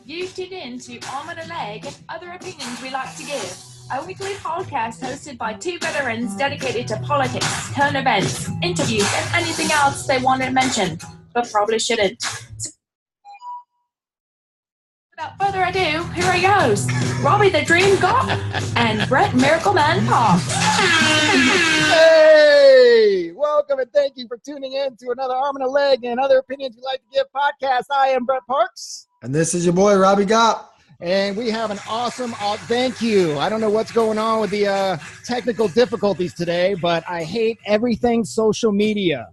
You tuned in to Arm and a Leg and Other Opinions We Like to Give, a weekly podcast hosted by two veterans dedicated to politics, current events, interviews, and anything else they want to mention, but probably shouldn't. So, without further ado, here are your hosts, Robbie the Dream God and Brett Miracle Man Pop. Hey, welcome and thank you for tuning in to another Arm and a Leg and Other Opinions We Like to Give podcast. I am Brett Parks. And this is your boy, Robbie Gopp. And we have an awesome, thank you. I don't know what's going on with the technical difficulties today, but I hate everything social media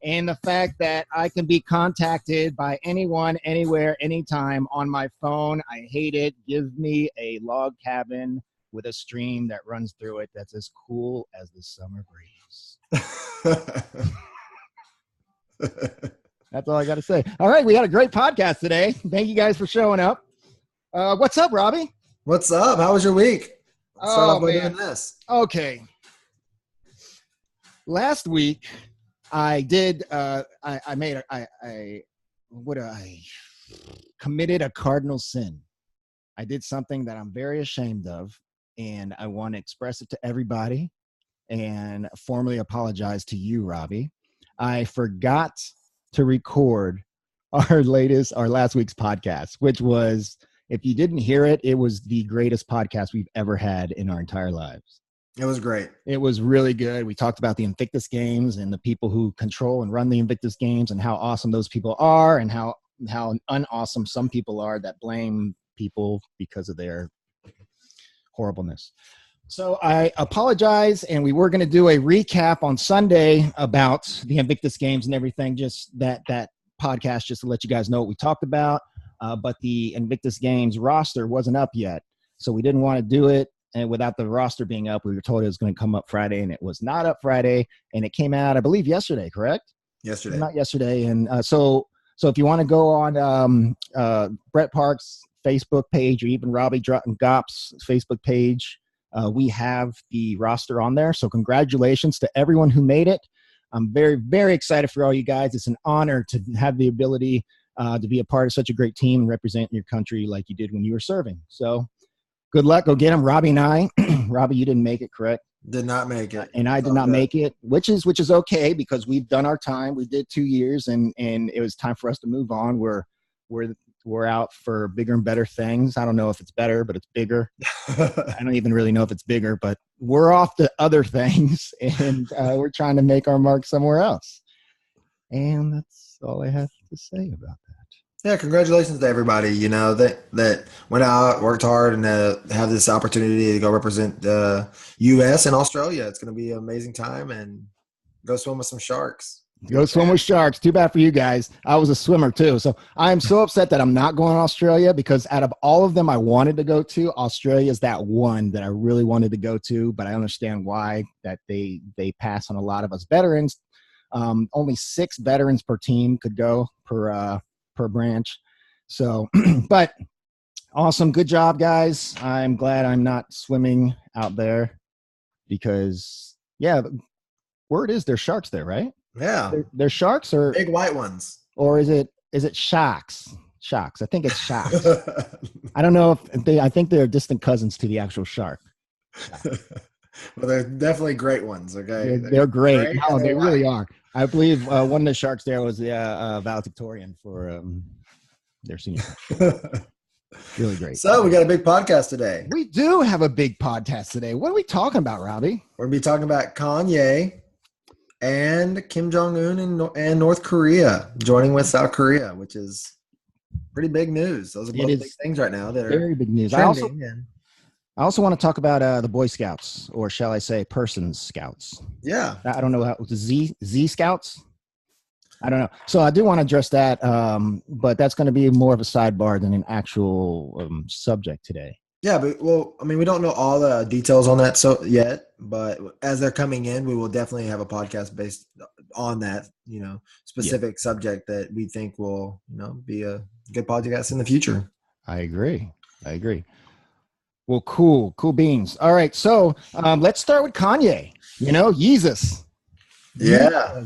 and the fact that I can be contacted by anyone, anywhere, anytime on my phone. I hate it. Give me a log cabin with a stream that runs through it that's as cool as the summer breeze. That's all I got to say. All right, we had a great podcast today. Thank you guys for showing up. What's up, Robbie? What's up? How was your week? Start off by man. doing this. Okay. Last week, I did. I committed a cardinal sin. I did something that I'm very ashamed of, and I want to express it to everybody and formally apologize to you, Robbie. I forgot to record our last week's podcast, which was, if you didn't hear it, it was the greatest podcast we've ever had in our entire lives. It was great. It was really good. We talked about the Invictus Games and the people who control and run the Invictus Games and how awesome those people are and how unawesome some people are that blame people because of their horribleness. So I apologize, and we were going to do a recap on Sunday about the Invictus Games and everything, just that podcast, just to let you guys know what we talked about. But the Invictus Games roster wasn't up yet, so we didn't want to do it. And without the roster being up, we were told it was going to come up Friday, and it was not up Friday, and it came out, I believe, yesterday, correct? Yesterday. Not yesterday. And so if you want to go on Brett Park's Facebook page or even Robbie Gopp's Facebook page, we have the roster on there. So congratulations to everyone who made it. I'm very, very excited for all you guys. It's an honor to have the ability to be a part of such a great team and represent your country like you did when you were serving. So good luck. Go get them. Robbie and I. Robbie, you didn't make it, correct? Did not make it. And I did not make it, which is okay because we've done our time. We did 2 years, and it was time for us to move on. We're out for bigger and better things. I don't know if it's better, but it's bigger. I don't even really know if it's bigger, but we're off to other things, and we're trying to make our mark somewhere else. And that's all I have to say about that. Yeah, congratulations to everybody, that went out, worked hard, and have this opportunity to go represent the U.S. and Australia. It's going to be an amazing time, and go swim with some sharks. Go swim with sharks. Too bad for you guys. I was a swimmer too. So I am so upset that I'm not going to Australia, because out of all of them I wanted to go to, Australia is that one that I really wanted to go to, but I understand why that they pass on a lot of us veterans. Only 6 veterans per team could go per branch. So, but awesome. Good job, guys. I'm glad I'm not swimming out there because, yeah, the word is there's sharks there, right? Yeah. They're sharks, or big white ones. Or is it sharks? Sharks. I think it's sharks. I don't know if I think they're distant cousins to the actual shark. Well, they're definitely great ones. Okay. They're great. No, they really are. I believe one of the sharks there was the valedictorian for their senior. Really great. So we got a big podcast today. We do have a big podcast today. What are we talking about, Robbie? We're going to be talking about Kanye and Kim Jong-un and North Korea joining with South Korea, which is pretty big news. Those are both big things right now that are very big news. I also want to talk about the Boy Scouts, or shall I say Persons Scouts. Yeah. I don't know how – Z Scouts? I don't know. So I do want to address that, but that's going to be more of a sidebar than an actual subject today. Yeah, but we don't know all the details on that yet, but as they're coming in, we will definitely have a podcast based on that, specific subject that we think will, be a good podcast in the future. I agree. Well, cool beans. All right, so let's start with Kanye. Yeezus. Yeah.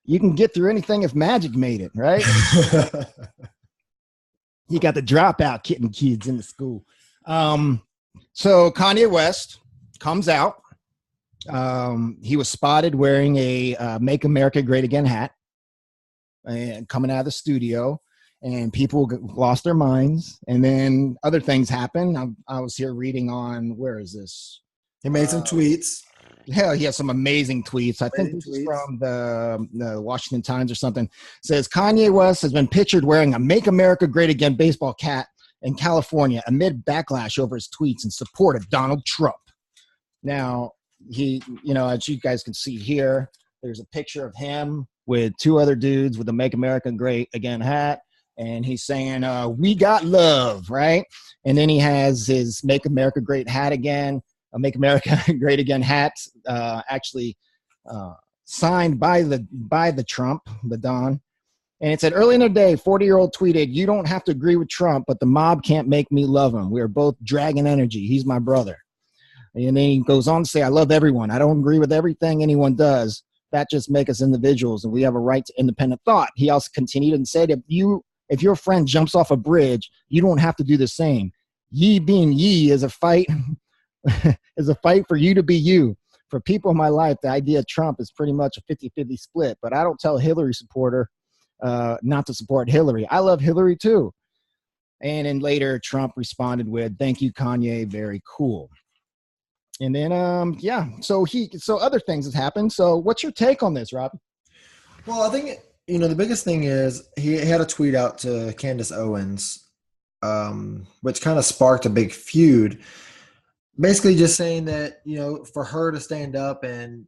You can get through anything if magic made it, right? He got the dropout getting kids into school. So Kanye West comes out. He was spotted wearing a Make America Great Again hat and coming out of the studio, and people lost their minds. And then other things happened. I was here reading on, where is this? He made some tweets. Yeah, he has some amazing tweets. I think this is from the Washington Times or something. It says Kanye West has been pictured wearing a Make America Great Again baseball cap in California amid backlash over his tweets in support of Donald Trump. Now, he, as you guys can see here, there's a picture of him with two other dudes with the Make America Great Again hat. And he's saying, we got love, right? And then he has his Make America Great hat again. Make America Great Again hat, actually signed by the Trump, the Don. And it said, early in the day, 40-year-old tweeted, "You don't have to agree with Trump, but the mob can't make me love him. We are both dragon energy. He's my brother." And then he goes on to say, "I love everyone. I don't agree with everything anyone does. That just makes us individuals, and we have a right to independent thought." He also continued and said, if your friend jumps off a bridge, you don't have to do the same. Ye being ye is a fight is a fight for you to be you. For people in my life, the idea of Trump is pretty much a 50-50 split, but I don't tell a Hillary supporter not to support Hillary. I love Hillary too. And then later Trump responded with, "Thank you, Kanye. Very cool." And then, so other things have happened. So what's your take on this, Rob? Well, I think, the biggest thing is he had a tweet out to Candace Owens, which kind of sparked a big feud. Basically just saying that, for her to stand up and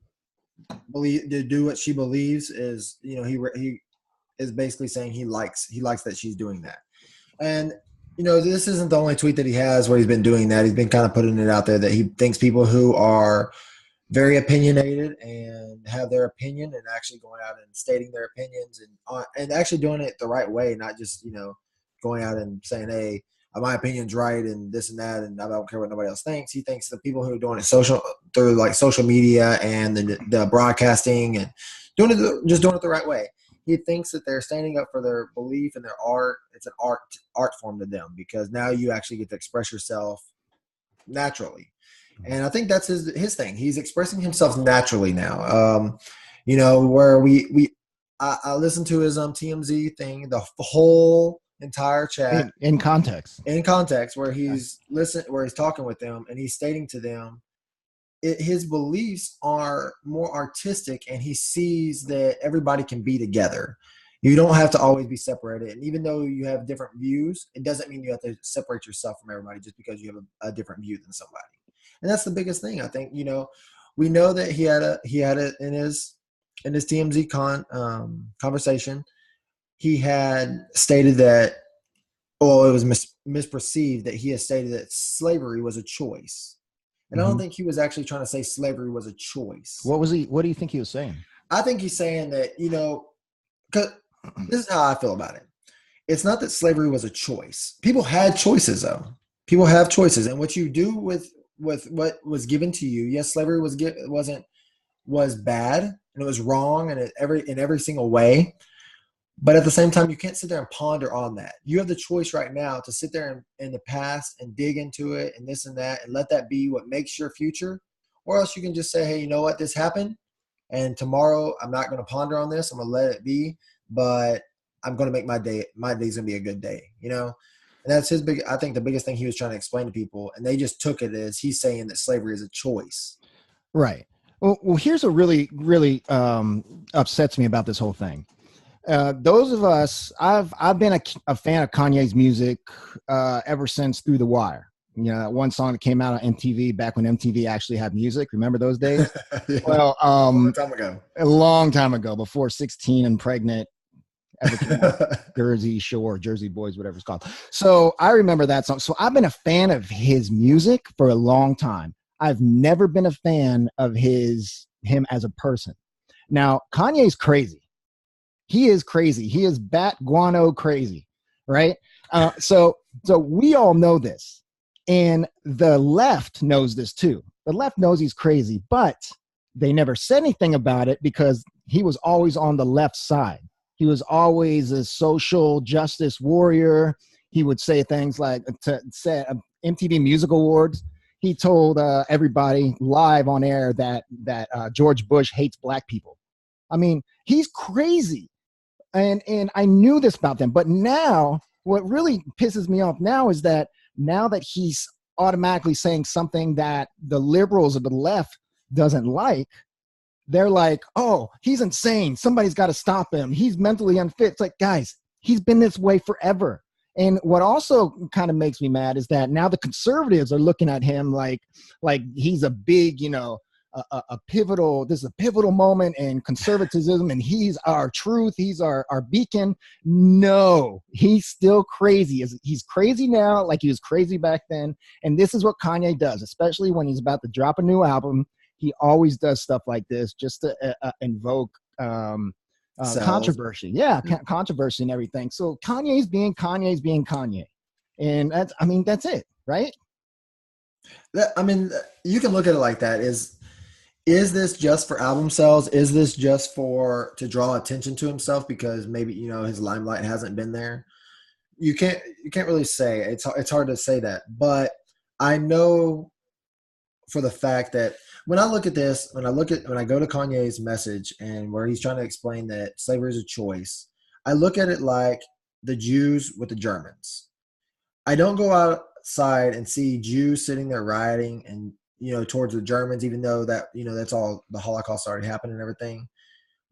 to do what she believes is, he is basically saying he likes that she's doing that. And, this isn't the only tweet that he has where he's been doing that. He's been kind of putting it out there that he thinks people who are very opinionated and have their opinion and actually going out and stating their opinions and actually doing it the right way, not just, going out and saying, "Hey, my opinion's right," and this and that, and I don't care what nobody else thinks. He thinks the people who are doing it through like social media and the broadcasting and doing it the right way. He thinks that they're standing up for their belief and their art. It's an art form to them because now you actually get to express yourself naturally. And I think that's his thing. He's expressing himself naturally now. Where I listened to his TMZ thing, the whole entire chat in context where he's talking with them and he's stating to them his beliefs are more artistic, and he sees that everybody can be together. You don't have to always be separated, and even though you have different views, it doesn't mean you have to separate yourself from everybody just because you have a different view than somebody. And that's the biggest thing. I think, we know that he had it in his TMZ conversation. He had stated that, it was misperceived that he had stated that slavery was a choice. And I don't think he was actually trying to say slavery was a choice. What do you think he was saying? I think he's saying that, because this is how I feel about it. It's not that slavery was a choice. People had choices, though. People have choices. And what you do with what was given to you, yes, slavery was bad and it was wrong in every single way. But at the same time, you can't sit there and ponder on that. You have the choice right now to sit there in the past and dig into it and this and that and let that be what makes your future. Or else you can just say, "Hey, you know what? This happened. And tomorrow I'm not going to ponder on this. I'm going to let it be. But I'm going to make my day's going to be a good day." And that's I think the biggest thing he was trying to explain to people. And they just took it as he's saying that slavery is a choice. Right. Well, here's what really, really upsets me about this whole thing. Those of us, I've been a fan of Kanye's music ever since Through the Wire. That one song that came out on MTV back when MTV actually had music. Remember those days? Yeah. Well, a long time ago, before 16 and Pregnant ever came out. Jersey Boys, whatever it's called. So I remember that song. So I've been a fan of his music for a long time. I've never been a fan of him as a person. Now, Kanye's crazy. He is crazy. He is bat guano crazy, right? So we all know this, and the left knows this too. The left knows he's crazy, but they never said anything about it because he was always on the left side. He was always a social justice warrior. he would say things like to say MTV Music Awards. He told everybody live on air that George Bush hates black people. I mean, he's crazy. And I knew this about them. But now what really pisses me off now is that now that he's automatically saying something that the liberals of the left doesn't like, they're like, oh, he's insane. Somebody's got to stop him. He's mentally unfit. It's like, guys, he's been this way forever. And what also kind of makes me mad is that now the conservatives are looking at him like he's a big, a pivotal, this is a pivotal moment in conservatism, and he's our truth. He's our beacon. No, he's still crazy. He's crazy now like he was crazy back then. And this is what Kanye does, especially when he's about to drop a new album. He always does stuff like this just to invoke controversy. Yeah, controversy and everything. So Kanye's being Kanye. And that's it, right? You can look at it like that. Is this just for album sales? Is this just to draw attention to himself because maybe, his limelight hasn't been there? You can't really say. It's hard to say that. But I know for the fact that when I look at this, when I go to Kanye's message and where he's trying to explain that slavery is a choice, I look at it like the Jews with the Germans. I don't go outside and see Jews sitting there rioting and, towards the Germans, even though that, that's all the Holocaust already happened and everything.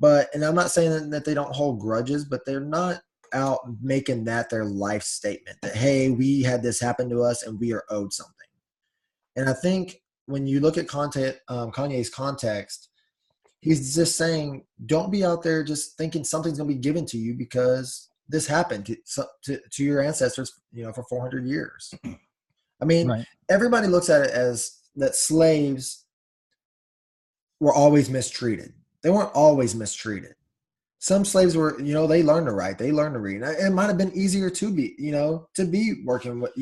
And I'm not saying that they don't hold grudges, but they're not out making that their life statement that, hey, we had this happen to us and we are owed something. And I think when you look at Kanye's context, he's just saying, don't be out there just thinking something's going to be given to you because this happened to your ancestors, for 400 years. I mean, right. Everybody looks at it as that slaves were always mistreated. They weren't always mistreated. Some slaves were, they learned to write, they learned to read. It might have been easier to be working with,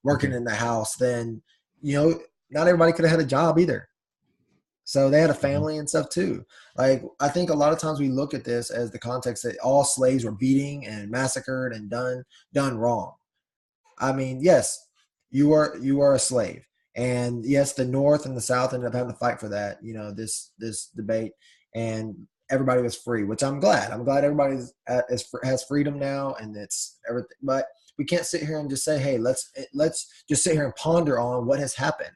working in the house than, not everybody could have had a job either. So they had a family and stuff too. Like, I think a lot of times we look at this as the context that all slaves were beating and massacred and done wrong. I mean, yes, you are a slave. And yes, the North and the South ended up having to fight for that, this debate, and everybody was free, which I'm glad. I'm glad everybody has freedom now, and it's everything. But we can't sit here and just say, hey, let's just sit here and ponder on what has happened.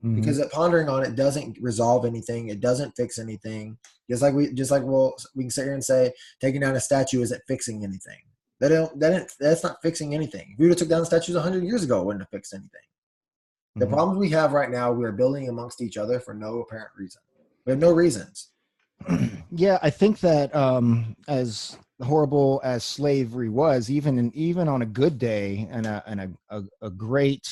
Mm-hmm. Because pondering on it doesn't resolve anything. It doesn't fix anything. We can sit here and say taking down a statue isn't fixing anything. That's not fixing anything. If we would have took down the statues 100 years ago, it wouldn't have fixed anything. The problems we have right now, we are building amongst each other for no apparent reason. We have no reasons. Yeah, I think that as horrible as slavery was, even on a good day, and a great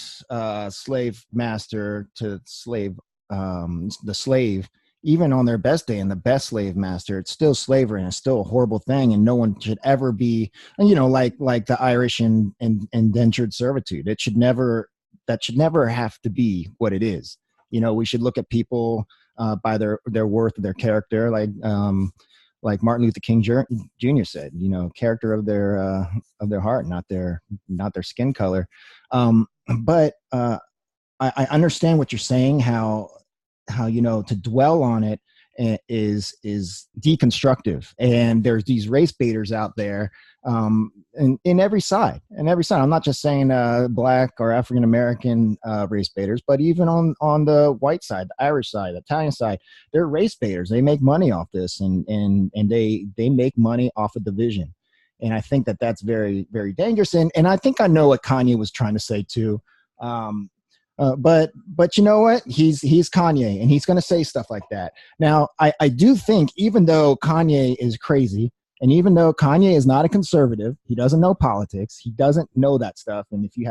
slave master to the slave, even on their best day and the best slave master, it's still slavery and it's still a horrible thing, and no one should ever be, like the Irish in indentured servitude. That should never have to be what it is. We should look at people by their worth, their character, like Martin Luther King Jr. said, character of their heart, not their skin color. But I understand what you're saying, how to dwell on it is deconstructive, and there's these race baiters out there in every side. I'm not just saying black or African American race baiters, but even on the white side, the Irish side, the Italian side, they're race baiters. They make money off this, and they make money off of division. And I think that that's very, very dangerous. And I think I know what Kanye was trying to say too. But you know what? He's Kanye, and he's going to say stuff like that. Now, I do think, even though Kanye is crazy, and even though Kanye is not a conservative, he doesn't know politics, he doesn't know that stuff. And if you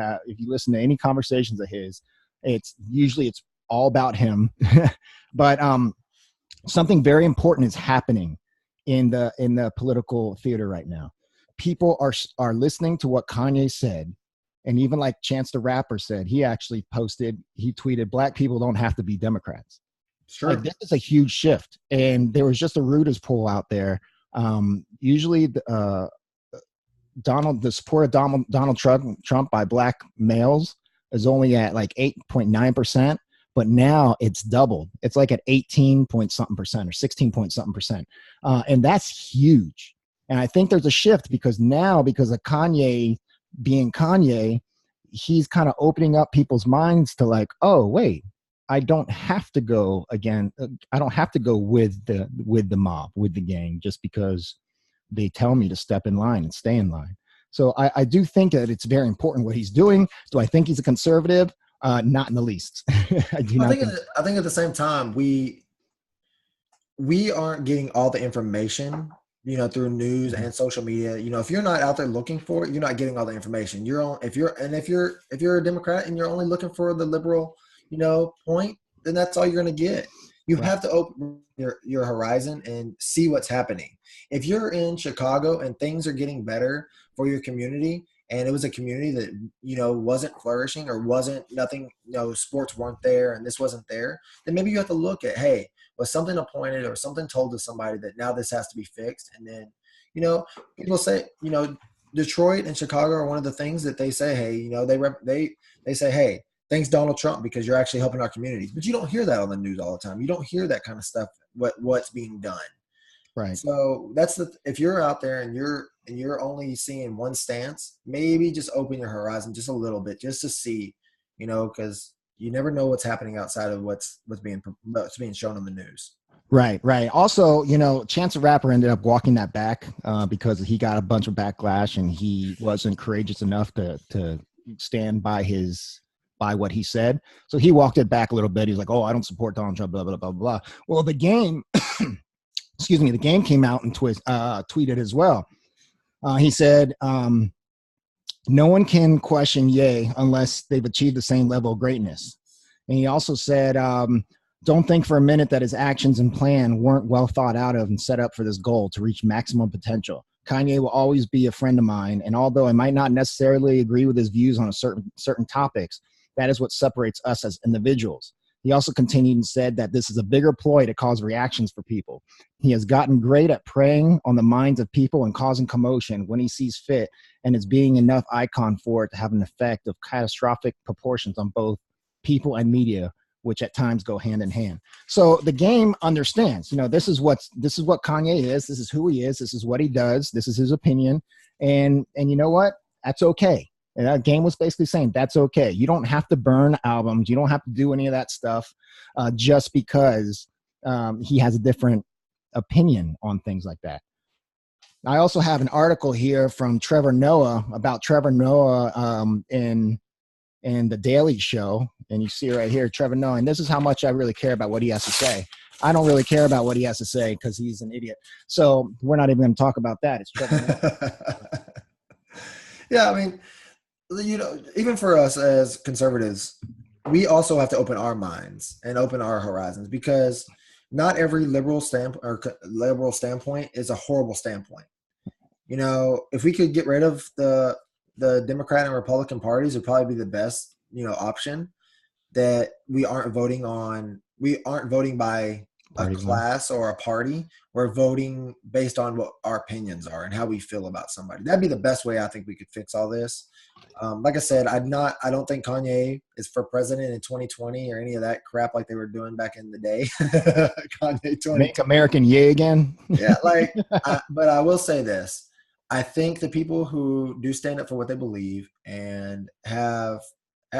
listen to any conversations of his, it's all about him. But something very important is happening in the political theater right now. People are listening to what Kanye said. And even like Chance the Rapper said, he tweeted, "Black people don't have to be Democrats." Sure. Like, this is a huge shift. And there was just a Reuters poll out there. Usually the support of Donald Trump by black males is only at like 8.9%, but now it's doubled. It's like at 18 point something percent or 16 point something percent. And that's huge. And I think there's a shift because of Kanye being Kanye, he's kind of opening up people's minds to like, oh, wait, I don't have to go again. I don't have to go with the mob, with the gang, just because they tell me to step in line and stay in line. So I do think that it's very important what he's doing. Do I think he's a conservative? Not in the least. I think at the same time, we aren't getting all the information, through news and social media. If you're not out there looking for it, you're not getting all the information. If you're a Democrat and you're only looking for the liberal, point, then that's all you're going to get. You have to open your horizon and see what's happening. If you're in Chicago and things are getting better for your community, and it was a community that, wasn't flourishing or wasn't nothing, sports weren't there and this wasn't there, then maybe you have to look at, hey, was something appointed or something told to somebody that now this has to be fixed? And then, people say, Detroit and Chicago are one of the things that they say, hey, they say, hey, thanks Donald Trump because you're actually helping our communities. But you don't hear that on the news all the time. You don't hear that kind of stuff, what's being done. Right. So if you're out there and you're only seeing one stance, maybe just open your horizon just a little bit, just to see, because you never know what's happening outside of what's being shown on the news. Right. Also, Chance the Rapper ended up walking that back because he got a bunch of backlash and he wasn't courageous enough to stand by what he said. So he walked it back a little bit. He's like, oh, I don't support Donald Trump, blah, blah, blah, blah. Well, the game, the game came out and tweeted as well. He said, no one can question Ye unless they've achieved the same level of greatness. And he also said, don't think for a minute that his actions and plan weren't well thought out of and set up for this goal to reach maximum potential. Kanye will always be a friend of mine, and although I might not necessarily agree with his views on certain topics, that is what separates us as individuals. He also continued and said that this is a bigger ploy to cause reactions for people. He has gotten great at preying on the minds of people and causing commotion when he sees fit, and is being enough icon for it to have an effect of catastrophic proportions on both people and media, which at times go hand in hand. So the game understands, this is what Kanye is. This is who he is. This is what he does. This is his opinion. And you know what? That's okay. And that game was basically saying that's okay. You don't have to burn albums. You don't have to do any of that stuff just because he has a different opinion on things like that. I also have an article here from Trevor Noah about Trevor Noah in The Daily Show. And you see right here, Trevor Noah. And this is how much I really care about what he has to say. I don't really care about what he has to say because he's an idiot. So we're not even going to talk about that. It's Trevor Noah. Yeah, I mean, even for us as conservatives, we also have to open our minds and open our horizons, because not every liberal standpoint is a horrible standpoint. If we could get rid of the Democrat and Republican parties, would probably be the best, option. That we aren't voting by a class or a party. We're voting based on what our opinions are and how we feel about somebody. That'd be the best way I think we could fix all this. Like I said, I don't think Kanye is for president in 2020 or any of that crap like they were doing back in the day. Kanye 20. Make American yay again. Yeah, but I will say this. I think the people who do stand up for what they believe and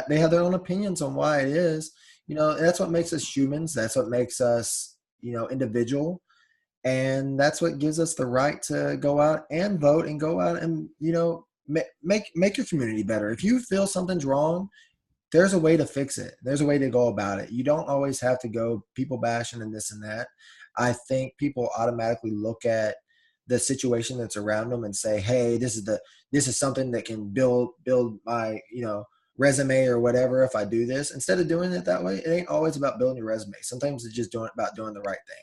they have their own opinions on why it is, that's what makes us humans. That's what makes us, individual. And that's what gives us the right to go out and vote and go out and, make your community better. If you feel something's wrong, there's a way to fix it. There's a way to go about it. You don't always have to go people bashing and this and that. I think people automatically look at the situation that's around them and say, hey, this is something that can build my, resume or whatever if I do this. Instead of doing it that way, it ain't always about building your resume. Sometimes it's just about doing the right thing.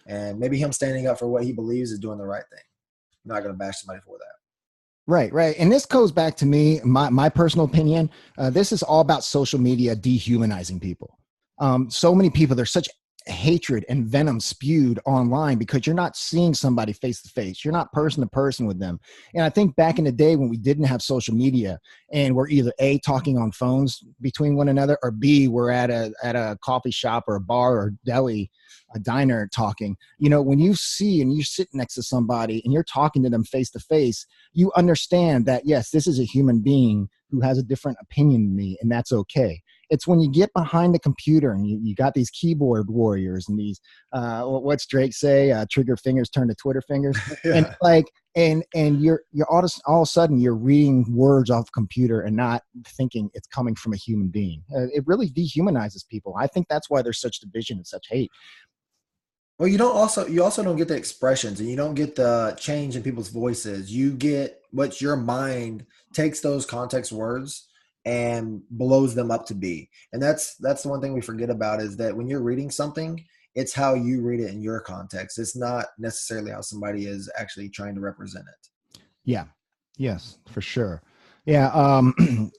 And maybe him standing up for what he believes is doing the right thing. I'm not going to bash somebody for that. Right. And this goes back to me, my personal opinion. This is all about social media dehumanizing people. So many people, they're such hatred and venom spewed online because you're not seeing somebody face to face. You're not person to person with them. And I think back in the day when we didn't have social media and we're either A, talking on phones between one another, or B, we're at a coffee shop or a bar or deli, a diner talking, when you see and you sit next to somebody and you're talking to them face to face, you understand that, yes, this is a human being who has a different opinion than me, and that's okay. It's when you get behind the computer and you got these keyboard warriors and these, what's Drake say? Trigger fingers turn to Twitter fingers. Yeah. And you're all of a sudden you're reading words off a computer and not thinking it's coming from a human being. It really dehumanizes people. I think that's why there's such division and such hate. Well, you also don't get the expressions, and you don't get the change in people's voices. You get what your mind takes those context words and blows them up to be. And that's the one thing we forget about, is that when you're reading something, it's how you read it in your context. It's not necessarily how somebody is actually trying to represent it. Yeah. Yes, for sure. Yeah.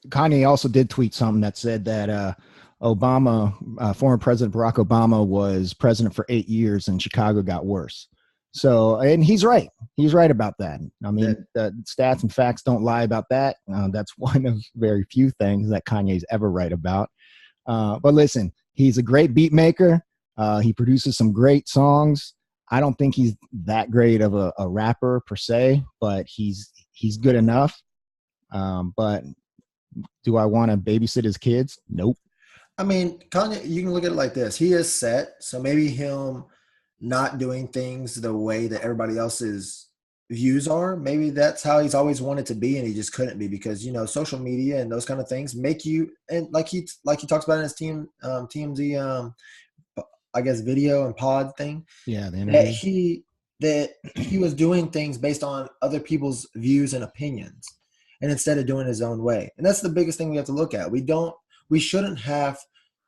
Kanye also did tweet something that said that Obama, former President Barack Obama, was president for 8 years and Chicago got worse. So, and he's right. He's right about that. I mean, the stats and facts don't lie about that. That's one of very few things that Kanye's ever right about. But listen, he's a great beat maker. He produces some great songs. I don't think he's that great of a rapper per se, but he's good enough. But do I want to babysit his kids? Nope. I mean, Kanye, you can look at it like this. He is set, so maybe him not doing things the way that everybody else's views are, maybe that's how he's always wanted to be, and he just couldn't be because, social media and those kind of things make you, and like he talks about in his TMZ, I guess, video and pod thing. Yeah, the interview. That he was doing things based on other people's views and opinions, and instead of doing his own way. And that's the biggest thing we have to look at. We shouldn't have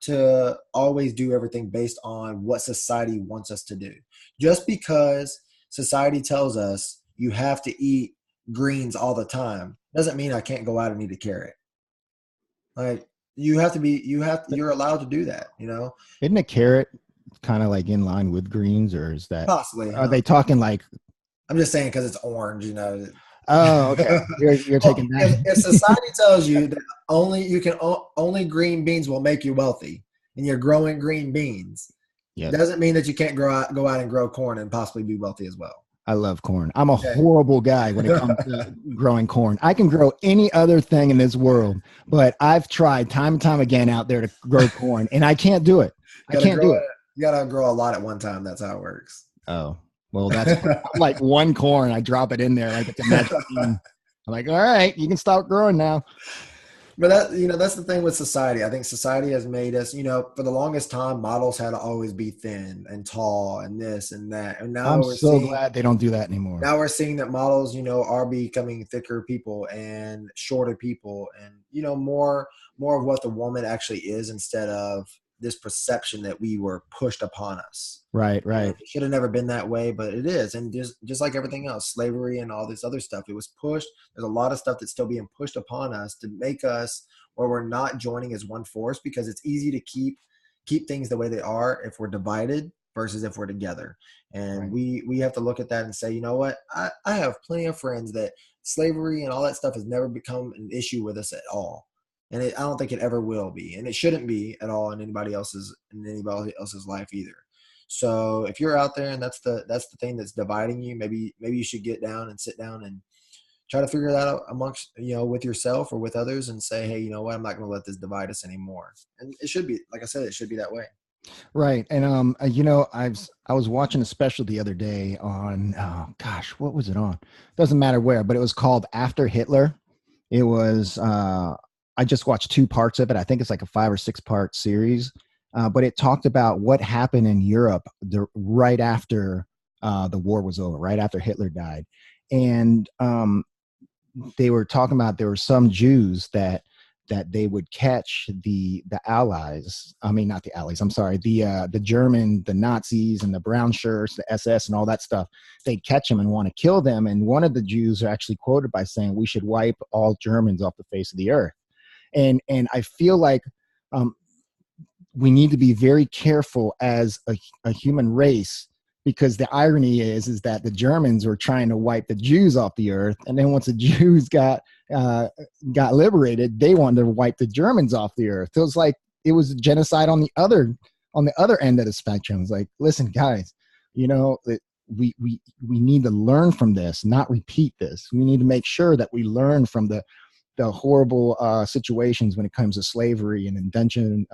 to always do everything based on what society wants us to do. Just because society tells us you have to eat greens all the time doesn't mean I can't go out and eat a carrot. Like, you're allowed to do that, Isn't a carrot kind of like in line with greens, or is that possibly? Are they talking like? I'm just saying because it's orange, Oh, okay. You're taking that. If society tells you that only green beans will make you wealthy, and you're growing green beans, yes, doesn't mean that you can't go out and grow corn and possibly be wealthy as well. I love corn. I'm a horrible guy when it comes to growing corn. I can grow any other thing in this world, but I've tried time and time again out there to grow corn, and I can't do it. I can't do it. You gotta grow a lot at one time. That's how it works. Oh. Well, that's like one corn. I drop it in there like it's a magic bean. I'm like, all right, you can stop growing now. But that's the thing with society. I think society has made us, for the longest time, models had to always be thin and tall and this and that. And now I'm so glad they don't do that anymore. Now we're seeing that models, are becoming thicker people and shorter people, and more of what the woman actually is, instead of this perception that we were pushed upon us. Right. It should have never been that way, but it is. And just like everything else, slavery and all this other stuff, it was pushed. There's a lot of stuff that's still being pushed upon us to make us where we're not joining as one force, because it's easy to keep things the way they are if we're divided versus if we're together. And we have to look at that and say, you know what? I have plenty of friends that slavery and all that stuff has never become an issue with us at all. And I don't think it ever will be, and it shouldn't be at all in anybody else's life either. So if you're out there and that's the thing that's dividing you, maybe you should get down and sit down and try to figure that out amongst, with yourself or with others, and say, hey, you know what, I'm not going to let this divide us anymore. And it should be, like I said, it should be that way. Right. And I was watching a special the other day on, what was it on? Doesn't matter where, but it was called After Hitler. It was I just watched 2 parts of it. I think it's like a 5 or 6 part series, but it talked about what happened in Europe right after the war was over, right after Hitler died. And they were talking about there were some Jews that they would catch the Allies. I mean, not the Allies. I'm sorry. The German, the Nazis and the brown shirts, the SS and all that stuff. They'd catch them and want to kill them. And one of the Jews are actually quoted by saying, we should wipe all Germans off the face of the earth. And I feel like we need to be very careful as a human race, because the irony is that the Germans were trying to wipe the Jews off the earth, and then once the Jews got liberated, they wanted to wipe the Germans off the earth. It was genocide on the other end of the spectrum. It's like, listen, guys, we need to learn from this, not repeat this. We need to make sure that we learn from the horrible situations when it comes to slavery and indentured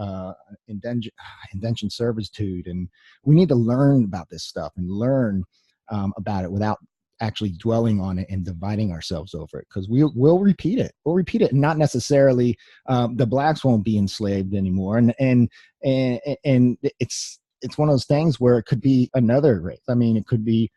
servitude. And we need to learn about this stuff and learn about it without actually dwelling on it and dividing ourselves over it, because we'll repeat it. We'll repeat it, and not necessarily the blacks won't be enslaved anymore. And it's one of those things where it could be another race. I mean, it could be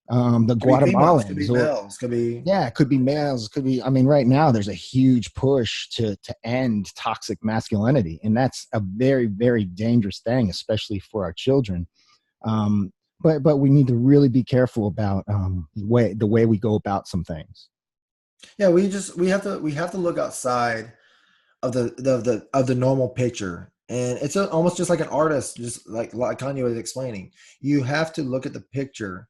the Guatemalans, could be males, could be it could be males, could be. I mean, right now there's a huge push to end toxic masculinity, and that's a very, very dangerous thing, especially for our children. But we need to really be careful about the way we go about some things. Yeah, we have to look outside of the normal picture, and it's almost just like an artist, just like Kanye was explaining. You have to look at the picture.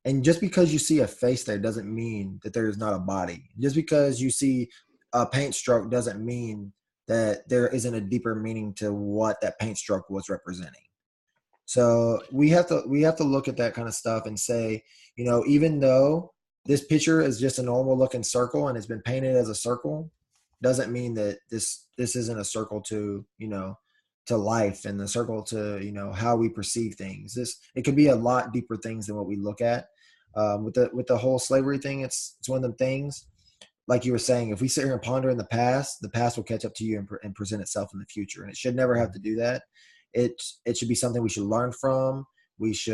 And just because you see a face there doesn't mean that there is not a body. Just because you see a paint stroke doesn't mean that there isn't a deeper meaning to what that paint stroke was representing. So we have to look at that kind of stuff and say, even though this picture is just a normal looking circle and it's been painted as a circle, doesn't mean that this isn't a circle to life, and the circle to how we perceive things. It could be a lot deeper things than what we look at. With the whole slavery thing, it's one of them things, like you were saying, if we sit here and ponder in the past will catch up to you and present itself in the future, and it should never have to do that. It should be something we should learn from. It's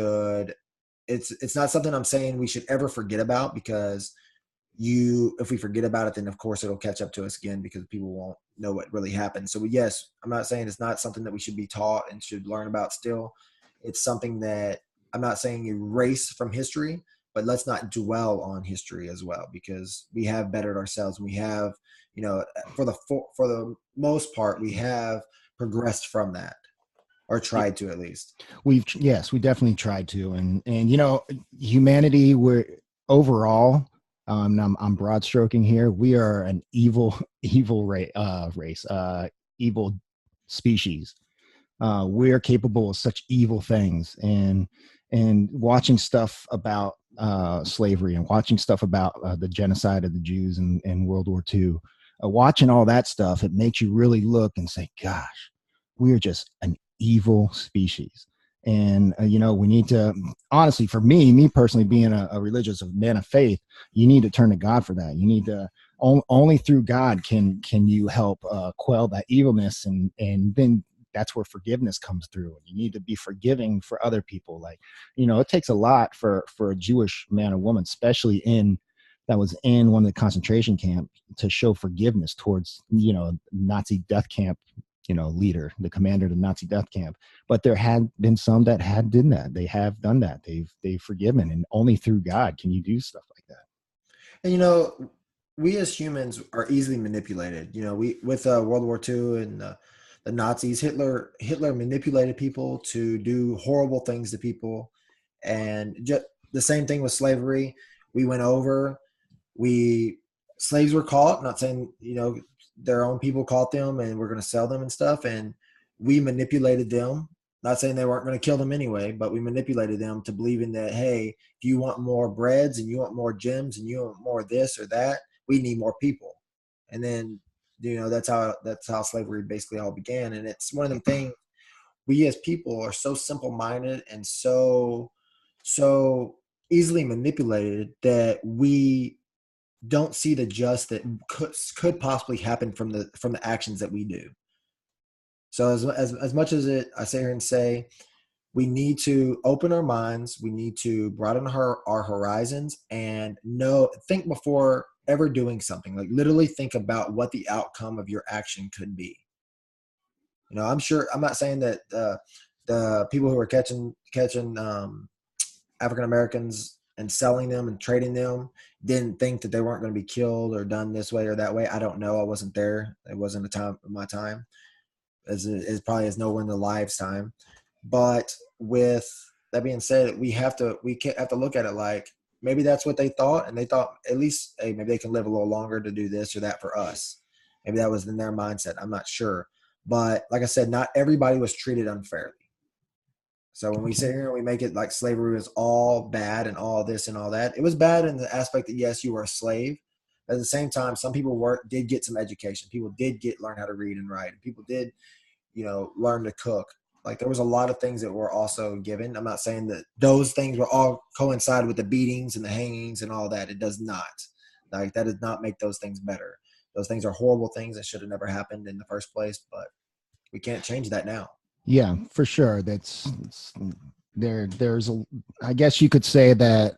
not something I'm saying we should ever forget about, because if we forget about it, then of course it'll catch up to us again, because people won't know what really happened. So yes, I'm not saying it's not something that we should be taught and should learn about still. It's something that I'm not saying erase from history, but let's not dwell on history as well, because we have bettered ourselves. We have, for the most part, we have progressed from that, or tried to, at least. We definitely tried to. And humanity, we're overall, I'm broad stroking here, we are an evil race, evil species. We're capable of such evil things, and watching stuff about slavery, and watching stuff about the genocide of the Jews in World War II, watching all that stuff, it makes you really look and say, gosh, we're just an evil species. And we need to, honestly, for me personally, being a religious man of faith, you need to turn to God for that. You need to only through God can you help quell that evilness, and then that's where forgiveness comes through. You need to be forgiving for other people. Like, it takes a lot for a Jewish man or woman, especially that was in one of the concentration camps, to show forgiveness towards Nazi death camp leader, the commander of the Nazi death camp. But there had been some that had done that. They have done that. They've forgiven, and only through God can you do stuff like that. And we as humans are easily manipulated. We with World War II and the Nazis, Hitler manipulated people to do horrible things to people, and just the same thing with slavery. We went over. Slaves were caught. Not saying their own people caught them and we're going to sell them and stuff, and we manipulated them. Not saying they weren't going to kill them anyway, but we manipulated them to believing that, hey, if you want more breads and you want more gems and you want more this or that, we need more people. And then that's how slavery basically all began. And it's one of them things, we as people are so simple-minded and so easily manipulated that we don't see the just that could possibly happen from the actions that we do. So as much as I sit here and say, we need to open our minds, we need to broaden our horizons, and think before ever doing something. Like, literally think about what the outcome of your action could be. I'm not saying that the people who are catching African Americans and selling them and trading them didn't think that they weren't going to be killed or done this way or that way. I don't know. I wasn't there. It wasn't a time of my time. as probably as nowhere in the lifetime. But with that being said, we have to look at it like maybe that's what they thought, and they thought at least, hey, maybe they can live a little longer to do this or that for us. Maybe that was in their mindset. I'm not sure, but like I said, not everybody was treated unfairly. So when we sit here and we make it like slavery was all bad and all this and all that, it was bad in the aspect that yes, you were a slave. But at the same time, some people did get some education. People did learn how to read and write. And people did, learn to cook. Like there was a lot of things that were also given. I'm not saying that those things were all coincide with the beatings and the hangings and all that. It does not. Like that does not make those things better. Those things are horrible things that should have never happened in the first place. But we can't change that now. Yeah, for sure. There's I guess you could say that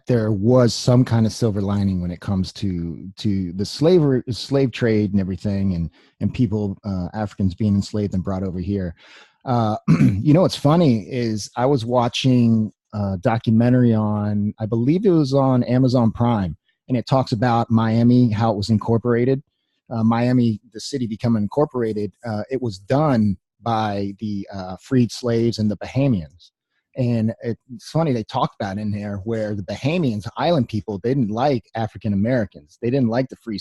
there was some kind of silver lining when it comes to the slave trade and everything, and people, Africans being enslaved and brought over here. What's funny is I was watching a documentary on, I believe it was on Amazon Prime, and it talks about Miami, how it was incorporated. Miami, the city becoming incorporated, it was done by the freed slaves and the Bahamians. And it's funny, they talked about in there where the Bahamians, island people, they didn't like African Americans. They didn't like the free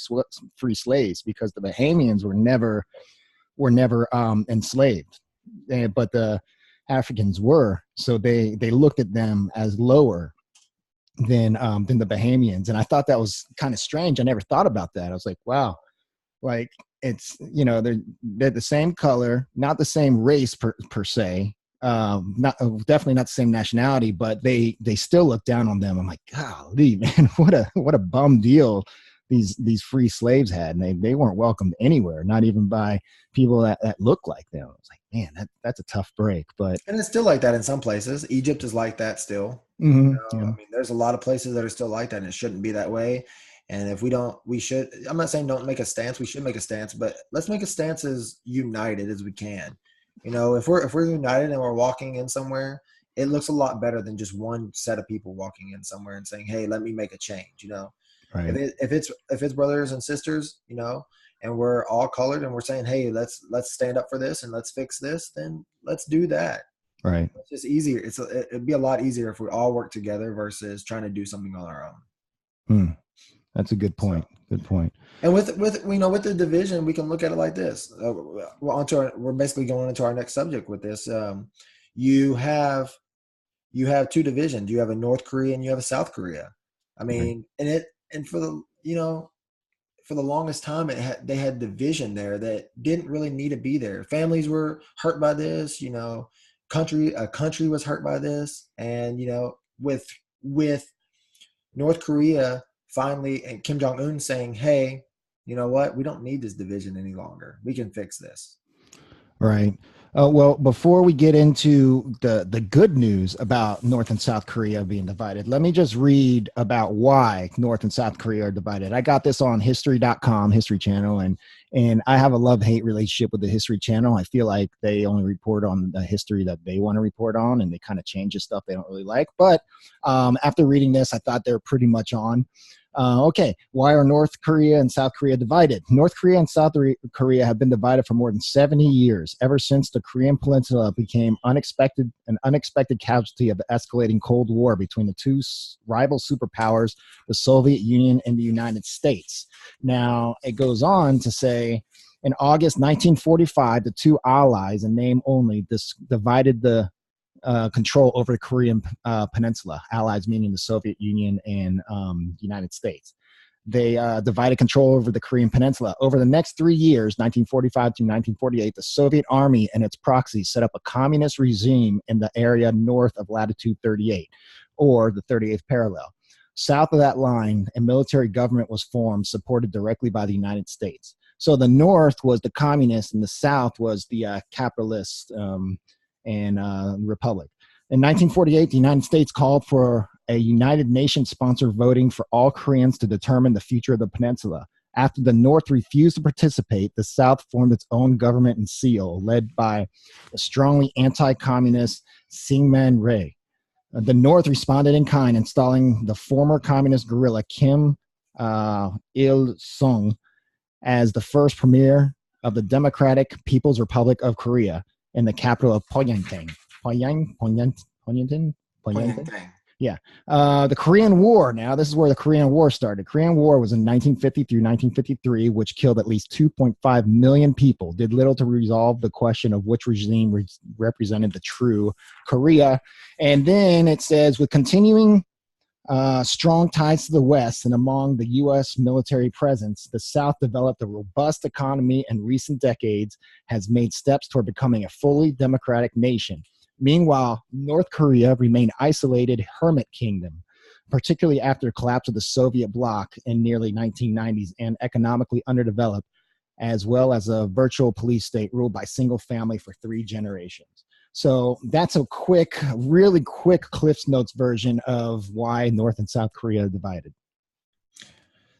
slaves because the Bahamians were never enslaved, but the Africans were. So they looked at them as lower than the Bahamians. And I thought that was kind of strange. I never thought about that. I was like, wow, like it's, they're the same color, not the same race per se. Definitely not the same nationality, but they still look down on them. I'm like, golly, man, what a bum deal these free slaves had, and they weren't welcomed anywhere, not even by people that look like them. I was like, man, that's a tough break. But and it's still like that in some places. Egypt is like that still. Mm-hmm, I mean, there's a lot of places that are still like that, and it shouldn't be that way. And if we should. I'm not saying don't make a stance. We should make a stance, but let's make a stance as united as we can. If we're united and we're walking in somewhere, it looks a lot better than just one set of people walking in somewhere and saying, "Hey, let me make a change." Right. If it's brothers and sisters, and we're all colored and we're saying, "Hey, let's stand up for this and let's fix this," then let's do that. Right. It's just easier. It'd be a lot easier if we all work together versus trying to do something on our own. That's a good point. Good point. And with the division, we can look at it like this. We're basically going into our next subject with this. You have two divisions. You have a North Korea and you have a South Korea. I mean, right. and for the longest time, they had division there that didn't really need to be there. Families were hurt by this. A country was hurt by this, and with North Korea finally, and Kim Jong-un saying, hey, you know what? We don't need this division any longer. We can fix this. Right. Well, before we get into the good news about North and South Korea being divided, let me just read about why North and South Korea are divided. I got this on history.com, History Channel, and I have a love-hate relationship with the History Channel. I feel like they only report on the history that they want to report on, and they kind of change the stuff they don't really like. But after reading this, I thought they're pretty much on. Okay, why are North Korea and South Korea divided? North Korea and South Korea have been divided for more than 70 years, ever since the Korean Peninsula became an unexpected casualty of the escalating Cold War between the two rival superpowers, the Soviet Union and the United States. Now, it goes on to say, in August 1945, the two allies, in name only, divided the control over the Korean Peninsula, allies meaning the Soviet Union and United States. They divided control over the Korean Peninsula. Over the next 3 years, 1945 to 1948, the Soviet Army and its proxies set up a communist regime in the area north of latitude 38, or the 38th parallel. South of that line, a military government was formed, supported directly by the United States. So the north was the communist, and the south was the capitalist and republic. In 1948, the United States called for a United Nations-sponsored voting for all Koreans to determine the future of the peninsula. After the North refused to participate, the South formed its own government in Seoul, led by the strongly anti-communist Syngman Rhee. The North responded in kind, installing the former communist guerrilla Kim Il-sung as the first premier of the Democratic People's Republic of Korea in the capital of Pyongyang. Pyongyang? Yeah. The Korean War. Now, this is where the Korean War started. The Korean War was in 1950 through 1953, which killed at least 2.5 million people, did little to resolve the question of which regime represented the true Korea. And then it says, with continuing strong ties to the West and among the U.S. military presence, the South developed a robust economy and recent decades has made steps toward becoming a fully democratic nation. Meanwhile, North Korea remained isolated hermit kingdom, particularly after the collapse of the Soviet bloc in nearly 1990s and economically underdeveloped, as well as a virtual police state ruled by single family for 3 generations. So that's a quick, really quick Cliff's Notes version of why North and South Korea are divided.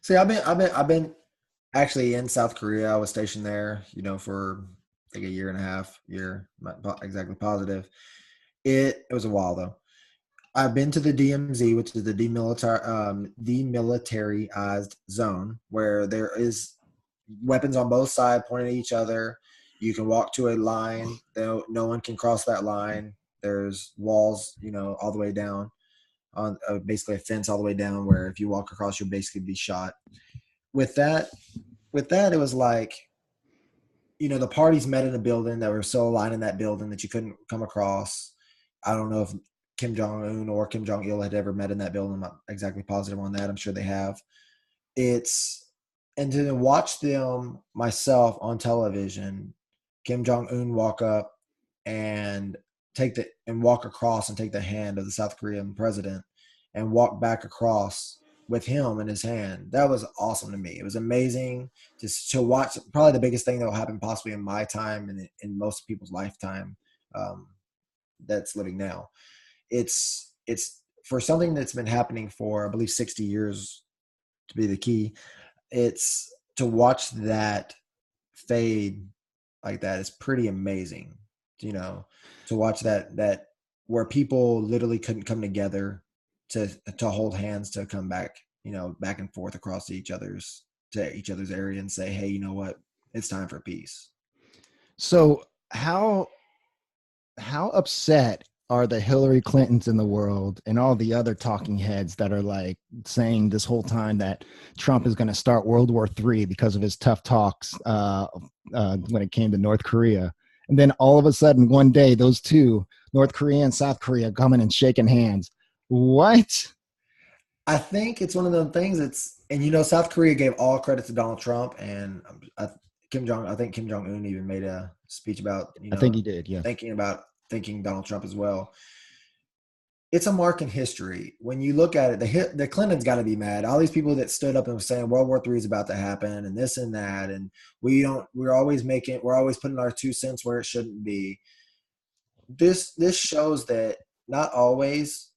See, I've been actually in South Korea. I was stationed there, for like a year and a half, not exactly positive. It was a while though. I've been to the DMZ, which is the demilitarized zone, where there is weapons on both sides pointing at each other. You can walk to a line. No one can cross that line. There's walls, all the way down on basically a fence all the way down where if you walk across, you'll basically be shot. With that, it was like, the parties met in a building that were so aligned in that building that you couldn't come across. I don't know if Kim Jong-un or Kim Jong-il had ever met in that building. I'm not exactly positive on that. I'm sure they have. And to watch them myself on television, Kim Jong-un walk up and walk across and take the hand of the South Korean president and walk back across with him in his hand. That was awesome to me. It was amazing to watch. Probably the biggest thing that will happen possibly in my time and in most people's lifetime that's living now. It's for something that's been happening for, I believe, 60 years to be the key. It's to watch that fade like that is pretty amazing. To watch that where people literally couldn't come together to hold hands to come back, back and forth across each other's area and say, hey, you know what? It's time for peace. So how upset are the Hillary Clintons in the world and all the other talking heads that are like saying this whole time that Trump is going to start World War III because of his tough talks when it came to North Korea? And then all of a sudden, one day, those two, North Korea and South Korea, coming and shaking hands. What? I think it's one of those things South Korea gave all credit to Donald Trump, and I think Kim Jong-un even made a speech about, I think he did, yeah. Thinking Donald Trump as well. It's a mark in history. When you look at it, the Clintons got to be mad. All these people that stood up and were saying World War III is about to happen and this and that, and we're always putting our 2 cents where it shouldn't be. This shows that not always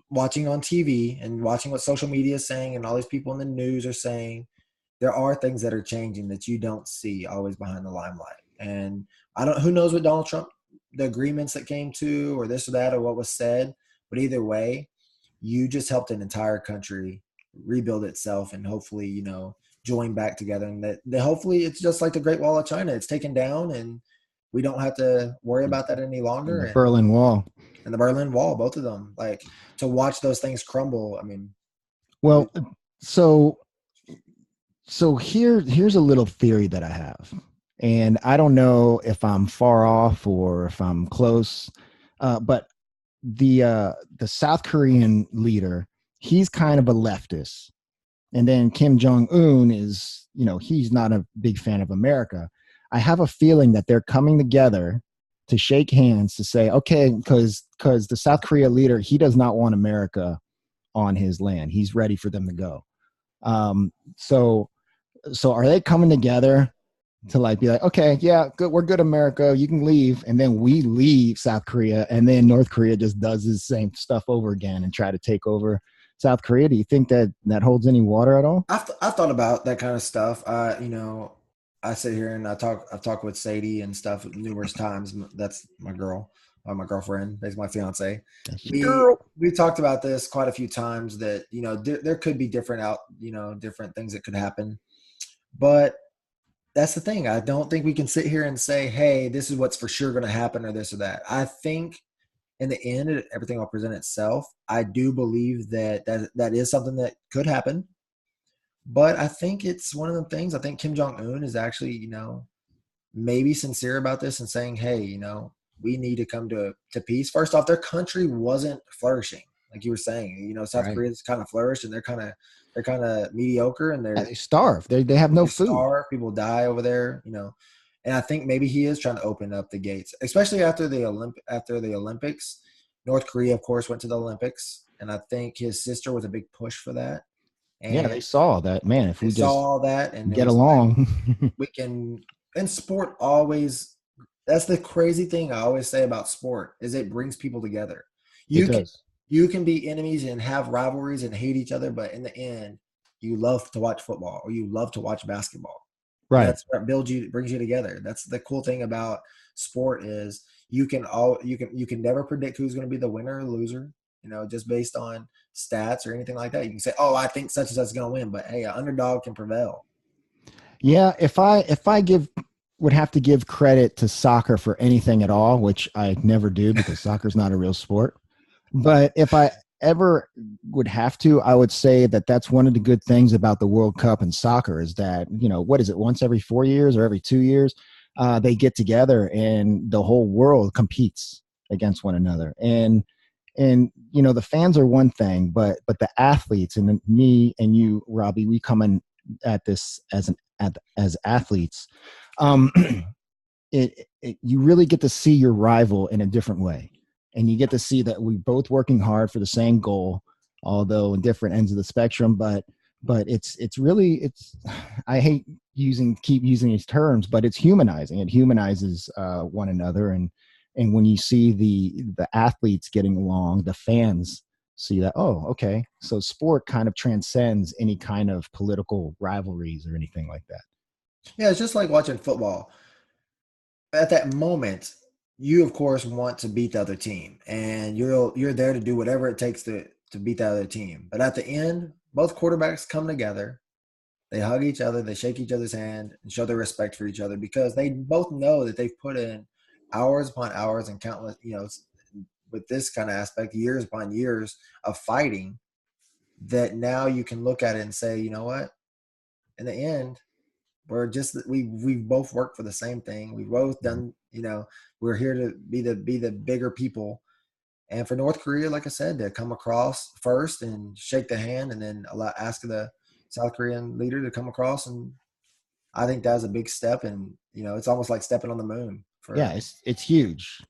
watching on TV and watching what social media is saying and all these people in the news are saying, there are things that are changing that you don't see always behind the limelight. And who knows what Donald Trump, the agreements that came to or this or that or what was said, but either way, you just helped an entire country rebuild itself and hopefully, join back together. And that hopefully it's just like the Great Wall of China. It's taken down and we don't have to worry about that any longer. And the Berlin Wall. And the Berlin Wall, both of them. Like, to watch those things crumble, I mean. Well, so here's a little theory that I have. And I don't know if I'm far off or if I'm close, but the South Korean leader, he's kind of a leftist. And then Kim Jong-un is, he's not a big fan of America. I have a feeling that they're coming together to shake hands to say, okay, because the South Korea leader, he does not want America on his land. He's ready for them to go. So are they coming together to be like, okay, yeah, good, we're good, America, you can leave, and then we leave South Korea, and then North Korea just does the same stuff over again and try to take over South Korea? Do you think that holds any water at all? I've thought about that kind of stuff. I sit here and I've talked with Sadie and stuff numerous times. That's my girl, my girlfriend, that's my fiance. We talked about this quite a few times that, there could be different things that could happen. But that's the thing. I don't think we can sit here and say, hey, this is what's for sure going to happen or this or that. I think in the end, everything will present itself. I do believe that is something that could happen. But I think it's one of the things. I think Kim Jong Un is actually, maybe sincere about this and saying, hey, we need to come to peace. First off, their country wasn't flourishing, like you were saying. South Right. Korea's kind of flourished, and they're kind of mediocre, and Yeah, they starve. They have no they food. starve. People die over there. And I think maybe he is trying to open up the gates, especially after the Olympics. North Korea, of course, went to the Olympics, and I think his sister was a big push for that. Yeah, And they saw that, man. If they we saw just all that, and it get was like, along. we can. And sport always. That's the crazy thing I always say about sport is it brings people together. It You can does. you can be enemies and have rivalries and hate each other, but in the end, you love to watch football or you love to watch basketball, and Right. that's what brings you together. That's the cool thing about sport is you can never predict who's going to be the winner or loser. Just based on stats or anything like that. You can say, "Oh, I think such and such is going to win," but hey, an underdog can prevail. Yeah, if I would have to give credit to soccer for anything at all, which I never do because soccer's not a real sport. But if I ever would have to, I would say that that's one of the good things about the World Cup in soccer is that, what is it, once every 4 years or every 2 years, they get together and the whole world competes against one another. And the fans are one thing, but the athletes and me and you, Robbie, we come in at this as athletes. Um, you really get to see your rival in a different way, and you get to see that we're both working hard for the same goal, although in different ends of the spectrum. But it's really it's I hate keep using these terms, but it's humanizing. It humanizes one another, and when you see the athletes getting along, the fans see that, oh, okay, so sport kind of transcends any kind of political rivalries or anything like that. Yeah, it's just like watching football. At that moment, you of course want to beat the other team, and you're there to do whatever it takes to beat the other team. But at the end, both quarterbacks come together, they hug each other, they shake each other's hand, and show their respect for each other because they both know that they've put in hours upon hours and countless, with this kind of aspect, years upon years of fighting. That now you can look at it and say, you know what? In the end, we've both worked for the same thing. We've both done, we're here to be the bigger people. And for North Korea, like I said, to come across first and shake the hand and then ask the South Korean leader to come across, and I think that was a big step. And it's almost like stepping on the moon Yeah, for it's huge.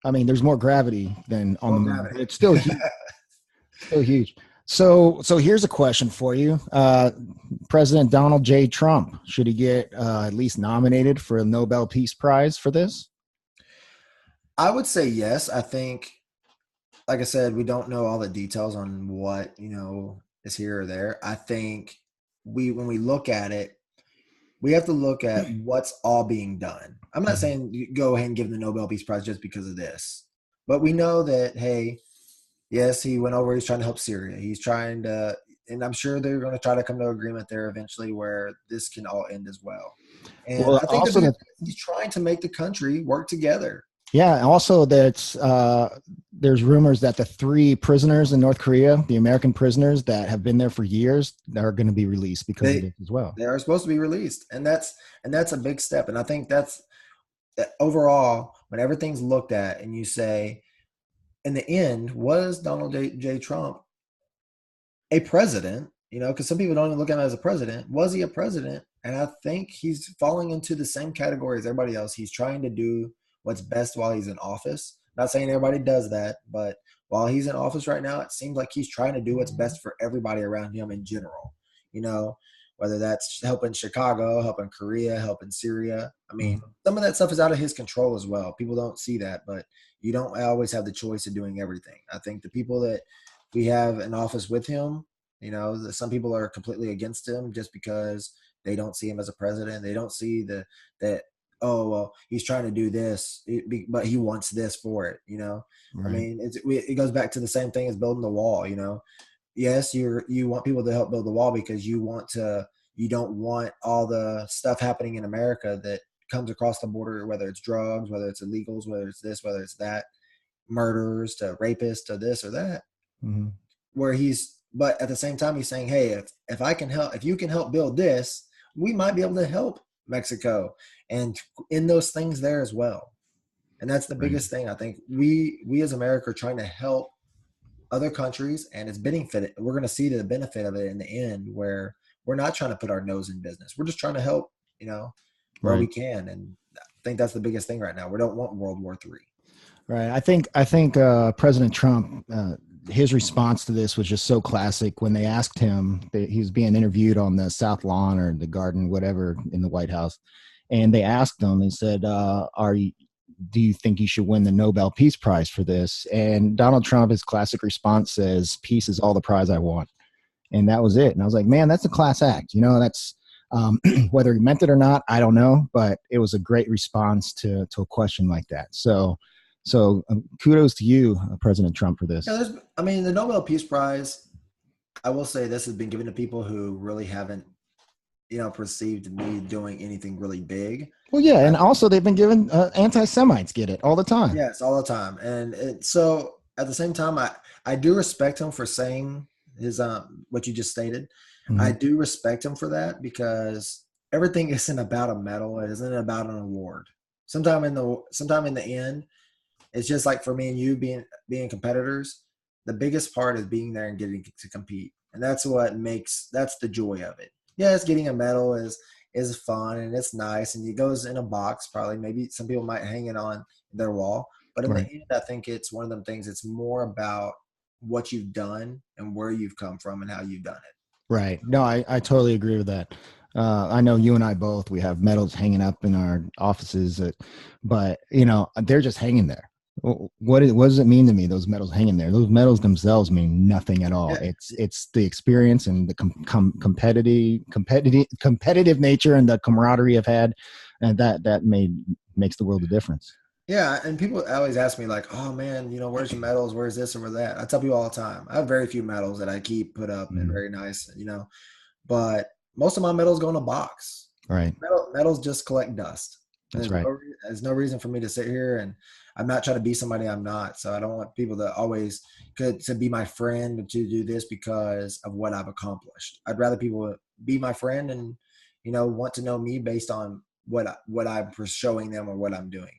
I mean, there's more gravity than on the more moon, but gravity. it's still huge. Still huge. So here's a question for you. President Donald J. Trump, should he get at least nominated for a Nobel Peace Prize for this? I would say yes. I think, like I said, we don't know all the details on what is here or there. I think when we look at it, we have to look at what's all being done. I'm not Mhm. saying you go ahead and give him the Nobel Peace Prize just because of this, but we know that, hey, yes, he went over. He's trying to help Syria. He's trying to, and I'm sure they're going to try to come to an agreement there eventually where this can all end as well. And Well, I think the also biggest that thing is he's trying to make the country work together. yeah, also that's there's rumors that the three prisoners in North Korea, the American prisoners that have been there for years, are going to be released because of They this as well. they are supposed to be released, and that's a big step. And I think that's that overall when everything's looked at, and you say, in the end, was Donald J. Trump a president? Because some people don't even look at him as a president. Was he a president? And I think he's falling into the same category as everybody else. He's trying to do what's best while he's in office. Not saying everybody does that, but while he's in office right now, it seems like he's trying to do what's best for everybody around him in general. You know, whether that's helping Chicago, helping Korea, helping Syria. I mean, Mhm. some of that stuff is out of his control as well. People don't see that, but you don't always have the choice of doing everything. I think the people that we have in office with him, some people are completely against him just because they don't see him as a president. They don't see that, oh well, he's trying to do this, but he wants this for it. I Right. mean, it goes back to the same thing as building the wall. Yes, you want people to help build the wall because you want to You don't want all the stuff happening in America that comes across the border, whether it's drugs, whether it's illegals, whether it's this, whether it's that, murderers to rapists to this or that. Mm-hmm. But at the same time, he's saying, hey, if I can help, if you can help build this, we might be able to help Mexico and in those things there as well. And that's the biggest thing. I think we as America are trying to help other countries, and it's benefit. We're going to see the benefit of it in the end, where we're not trying to put our nose in business. We're just trying to help, where we can. And I think that's the biggest thing right now. We don't want World War III. Right. I think President Trump, his response to this was just so classic. When they asked him, he was being interviewed on the South Lawn or the Garden, whatever, in the White House, and they asked him. They said, "Do you think you should win the Nobel Peace Prize for this?" And Donald Trump, his classic response says, "Peace is all the prize I want," and that was it. And I was like, "Man, that's a class act." That's whether he meant it or not, I don't know, but it was a great response to a question like that. So kudos to you, President Trump, for this. Yeah, the Nobel Peace Prize, I will say this has been given to people who really haven't, perceived me doing anything really big. Well, yeah, and also they've been given anti-Semites get it all the time. Yes, all the time. And so at the same time, I do respect him for saying his what you just stated. Mm-hmm. I do respect him for that, because everything isn't about a medal. It isn't about an award. Sometime in the end, it's just like for me and you being competitors, the biggest part is being there and getting to compete. And that's the joy of it. Yes, getting a medal is fun and it's nice, and it goes in a box probably. Maybe some people might hang it on their wall. But in the end, I think it's one of them things. It's more about what you've done and where you've come from and how you've done it. Right. No, I totally agree with that. I know you and I both, we have medals hanging up in our offices, but they're just hanging there. What does it mean to me, those medals hanging there? Those medals themselves mean nothing at all. Yeah. It's the experience and the competitive nature and the camaraderie I've had, and that makes the world a difference. Yeah, and people always ask me like, "Oh man, where's your medals? Where's this or where's that?" I tell people all the time, I have very few medals that I keep put up and very nice, but most of my medals go in a box. Right. Medals just collect dust. That's right. There's no reason for me to sit here, and I'm not trying to be somebody I'm not. So I don't want people to be my friend, to do this because of what I've accomplished. I'd rather people be my friend and, want to know me based on what I'm showing them or what I'm doing,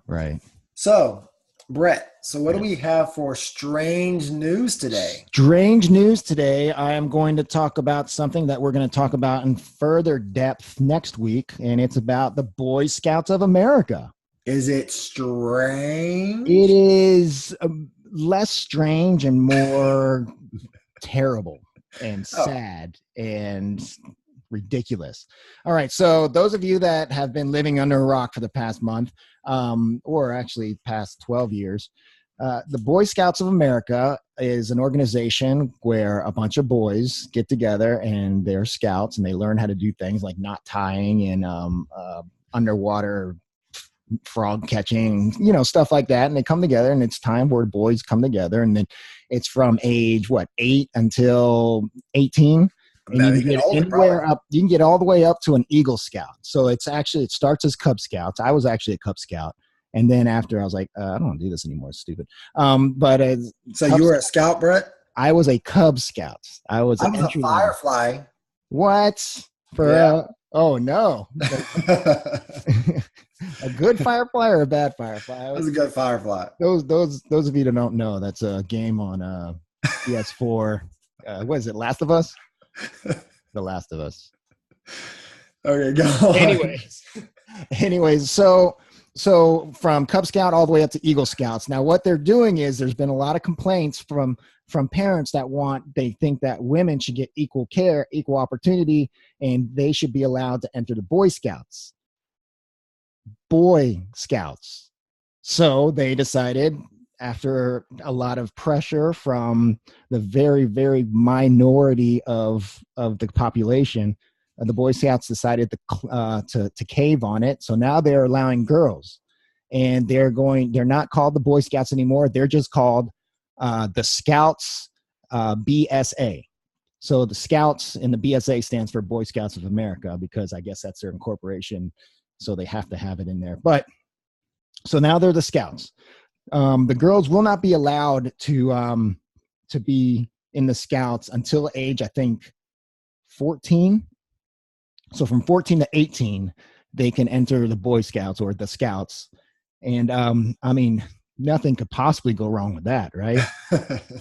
Right. So Brett, what do we have for strange news today? Strange news today. I am going to talk about something that we're going to talk about in further depth next week, and it's about the Boy Scouts of America. Is it strange? It is less strange and more terrible and sad and ridiculous. All right. So those of you that have been living under a rock for the past month, or actually past 12 years, the Boy Scouts of America is an organization where a bunch of boys get together and they're scouts, and they learn how to do things like knot tying and underwater frog catching, stuff like that. And they come together, and it's time where boys come together, and then it's from age 8 until 18. And you can get anywhere up. You can get all the way up to an Eagle Scout. So it starts as Cub Scouts. I was actually a Cub Scout, and then after I was like, I don't want to do this anymore. It's stupid. So you were a Scout, Brett? I was a Cub Scout. I was a Firefly. What? Oh no. A good Firefly or a bad Firefly? I was a good Firefly. Those of you that don't know, that's a game on PS4. What is it? Last of Us. The Last of Us. Okay, go on. Anyways, so from Cub Scout all the way up to Eagle Scouts. Now, what they're doing is there's been a lot of complaints from parents they think that women should get equal care, equal opportunity, and they should be allowed to enter the Boy Scouts. Boy Scouts. So they decided, after a lot of pressure from the very, very minority of the population, the Boy Scouts decided to cave on it. So now they're allowing girls, and they're not called the Boy Scouts anymore. They're just called the Scouts BSA. So the Scouts, and the BSA stands for Boy Scouts of America, because I guess that's their incorporation. So they have to have it in there. But so now they're the Scouts. The girls will not be allowed to be in the Scouts until age, I think, 14. So from 14 to 18, they can enter the Boy Scouts or the Scouts. And I mean, nothing could possibly go wrong with that, right?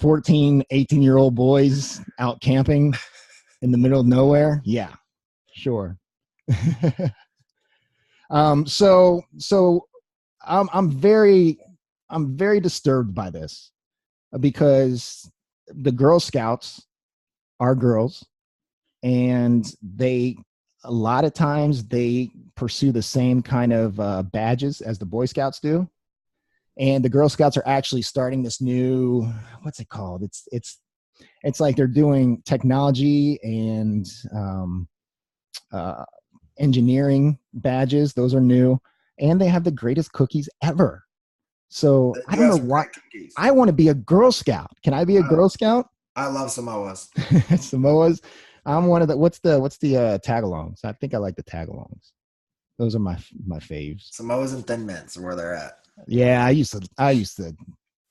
14, 18-year-old boys out camping in the middle of nowhere. Yeah, sure. So I'm very disturbed by this, because the Girl Scouts are girls, and a lot of times they pursue the same kind of badges as the Boy Scouts do. And the Girl Scouts are actually starting this new, what's it called? It's like they're doing technology and engineering badges. Those are new, and they have the greatest cookies ever. So I don't know why. I want to be a Girl Scout. Can I be a Girl Scout? I love Samoas. Samoas. I'm one of the. What's the tagalongs? I think I like the tagalongs. Those are my faves. Samoas and Thin Mints are where they're at. Yeah, I used to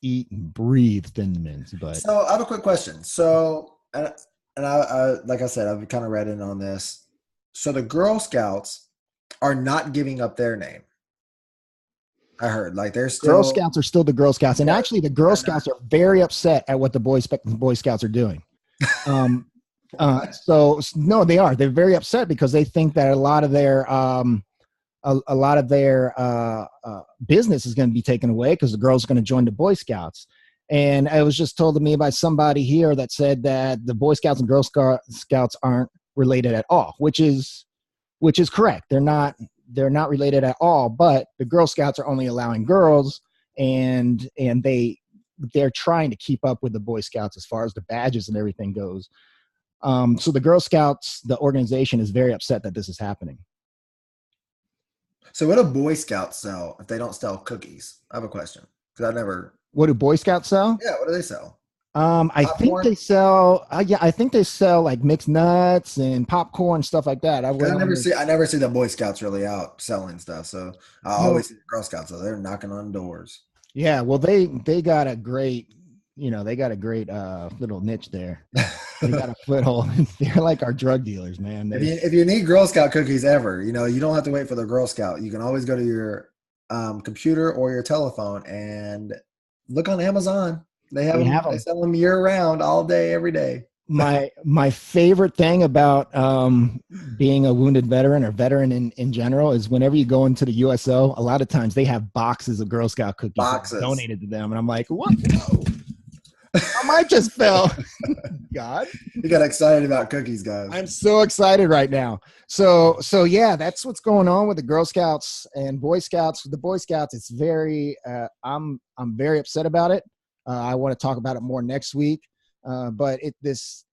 eat and breathe Thin Mints. But so I have a quick question. So and I like I said, I've kind of read in on this. So the Girl Scouts are not giving up their name. I heard like they're still Girl Scouts are still the Girl Scouts, and actually the Girl Scouts are very upset at what the Boy Scouts are doing. So no, they are. They're very upset because they think that a lot of their business is going to be taken away because the girls are going to join the Boy Scouts. And it was just told to me by somebody here that said that the Boy Scouts and Girl Scouts aren't related at all, which is correct. They're not related at all, but the Girl Scouts are only allowing girls, and they're trying to keep up with the Boy Scouts as far as the badges and everything goes. So the Girl Scouts, the organization, is very upset that this is happening. So what do Boy Scouts sell if they don't sell cookies? I have a question, because I never. What do Boy Scouts sell? Yeah, what do they sell? I think they sell. I think they sell like mixed nuts and popcorn, stuff like that. I never see the Boy Scouts really out selling stuff. So I always see the Girl Scouts. So they're knocking on doors. Yeah, well, they got a great, little niche there. They got a foothold. They're like our drug dealers, man. If you need Girl Scout cookies ever, you don't have to wait for the Girl Scout. You can always go to your computer or your telephone and look on Amazon. They sell them year round, all day, every day. My favorite thing about being a wounded veteran or veteran in general is whenever you go into the USO, a lot of times they have boxes of Girl Scout cookies donated to them, and I'm like, what? No. I might just fell. God, you got excited about cookies, guys. I'm so excited right now. So yeah, that's what's going on with the Girl Scouts and Boy Scouts. The Boy Scouts, it's very. I'm very upset about it. I want to talk about it more next week. But this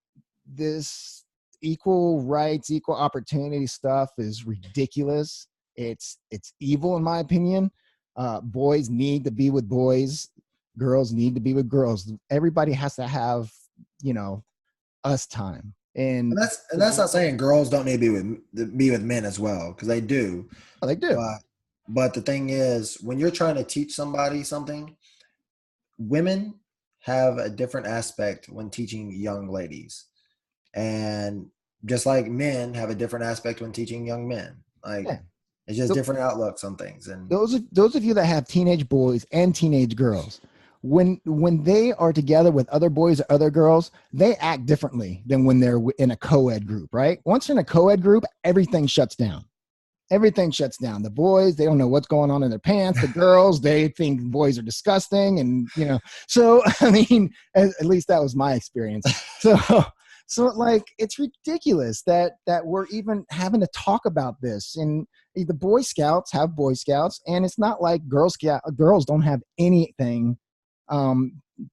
equal rights, equal opportunity stuff is ridiculous. It's evil, in my opinion. Boys need to be with boys. Girls need to be with girls. Everybody has to have, us time. And that's not saying girls don't need to be with men as well, because they do. Oh, they do. But the thing is, when you're trying to teach somebody something, women have a different aspect when teaching young ladies, and just like men have a different aspect when teaching young men. It's just different outlooks on things. And those of you that have teenage boys and teenage girls, when they are together with other boys or other girls, they act differently than when they're in a co-ed group, right? Once you're in a co-ed group, everything shuts down. Everything shuts down. The boys, they don't know what's going on in their pants. The girls, they think boys are disgusting. And, so, I mean, at least that was my experience. So like, it's ridiculous that we're even having to talk about this. And the Boy Scouts have Boy Scouts, and it's not like girls don't have anything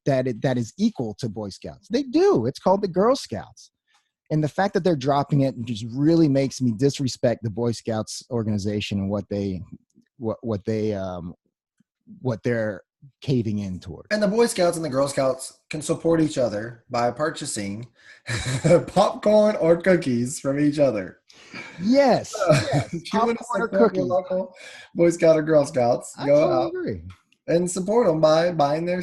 that is equal to Boy Scouts. They do. It's called the Girl Scouts. And the fact that they're dropping it just really makes me disrespect the Boy Scouts organization and what their caving in toward. And the Boy Scouts and the Girl Scouts can support each other by purchasing popcorn or cookies from each other. Yes. If you want to support your local Boy Scout or Girl Scouts, I go totally out agree. and support them by buying their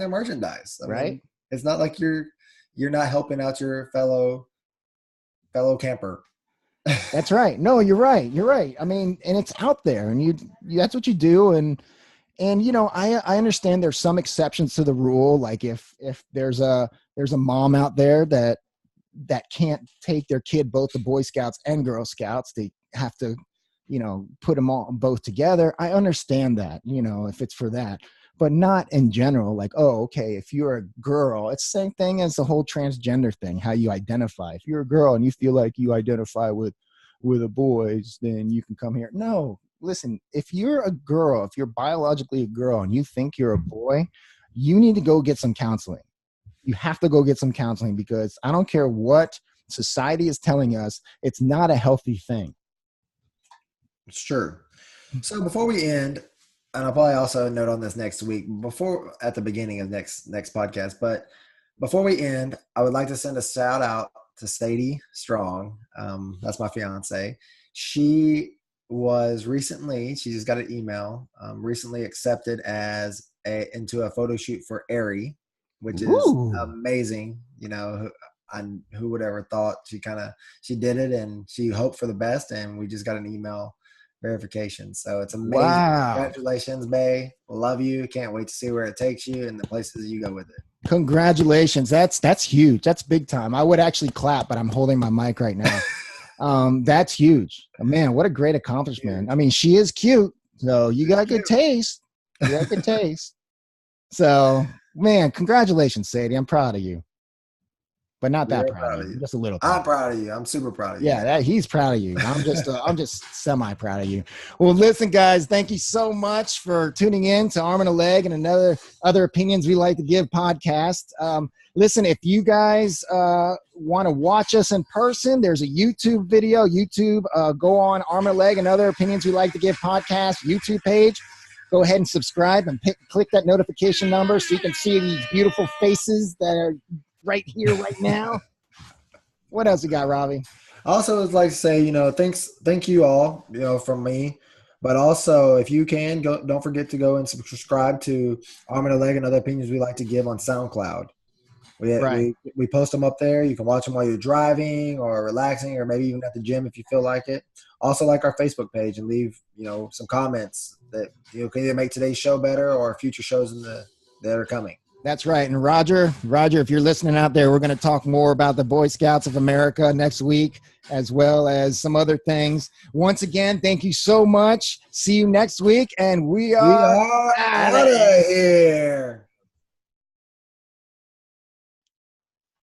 merchandise. I mean, it's not like you're not helping out your fellow camper. That's right. No, you're right. You're right. I mean, and it's out there, and you that's what you do. And you know, I understand there's some exceptions to the rule. Like if there's a mom out there that can't take their kid both to Boy Scouts and Girl Scouts, they have to, you know, put them all both together. I understand that, you know, if it's for that, but not in general. Like, oh, okay, if you're a girl, it's the same thing as the whole transgender thing, how you identify. If you're a girl and you feel like you identify with the boys, then you can come here. No, listen, if you're a girl, if you're biologically a girl and you think you're a boy, you need to go get some counseling. You have to go get some counseling, because I don't care what society is telling us, it's not a healthy thing. Sure. So before we end, and I'll probably also note on this next week, at the beginning of next podcast, but before we end, I would like to send a shout out to Sadie Strong. That's my fiance. She just got an email, recently accepted into a photo shoot for Aerie, which is amazing. You know, who would ever thought she did it, and she hoped for the best, and we just got an email verification. So it's amazing. Wow. Congratulations, Bay. Love you. Can't wait to see where it takes you and the places you go with it. Congratulations. That's huge. That's big time. I would actually clap, but I'm holding my mic right now. That's huge. Man, what a great accomplishment. Huge. I mean, she is cute. So you got good taste. You got good taste. So, man, congratulations, Sadie. I'm proud of you. But not that proud of you. Just a little. I'm proud of you. I'm super proud of you. Yeah, he's proud of you. I'm just semi proud of you. Well, listen, guys, thank you so much for tuning in to Arm and a Leg and other opinions we like to give podcast. Listen, if you guys want to watch us in person, there's a YouTube video. Go on Arm and a Leg and Other Opinions We Like to Give podcast YouTube page. Go ahead and subscribe and click that notification number so you can see these beautiful faces that are right here, right now. What else you got, Robbie? I also would like to say, you know, thank you all, you know, from me. But also, if you can, don't forget to go and subscribe to Arm and a Leg and Other Opinions We Like to Give on SoundCloud. We post them up there. You can watch them while you're driving or relaxing, or maybe even at the gym if you feel like it. Also, like our Facebook page and leave, you know, some comments that can either make today's show better or future shows that are coming. That's right. And Roger, if you're listening out there, we're going to talk more about the Boy Scouts of America next week, as well as some other things. Once again, thank you so much. See you next week. And we are out of here.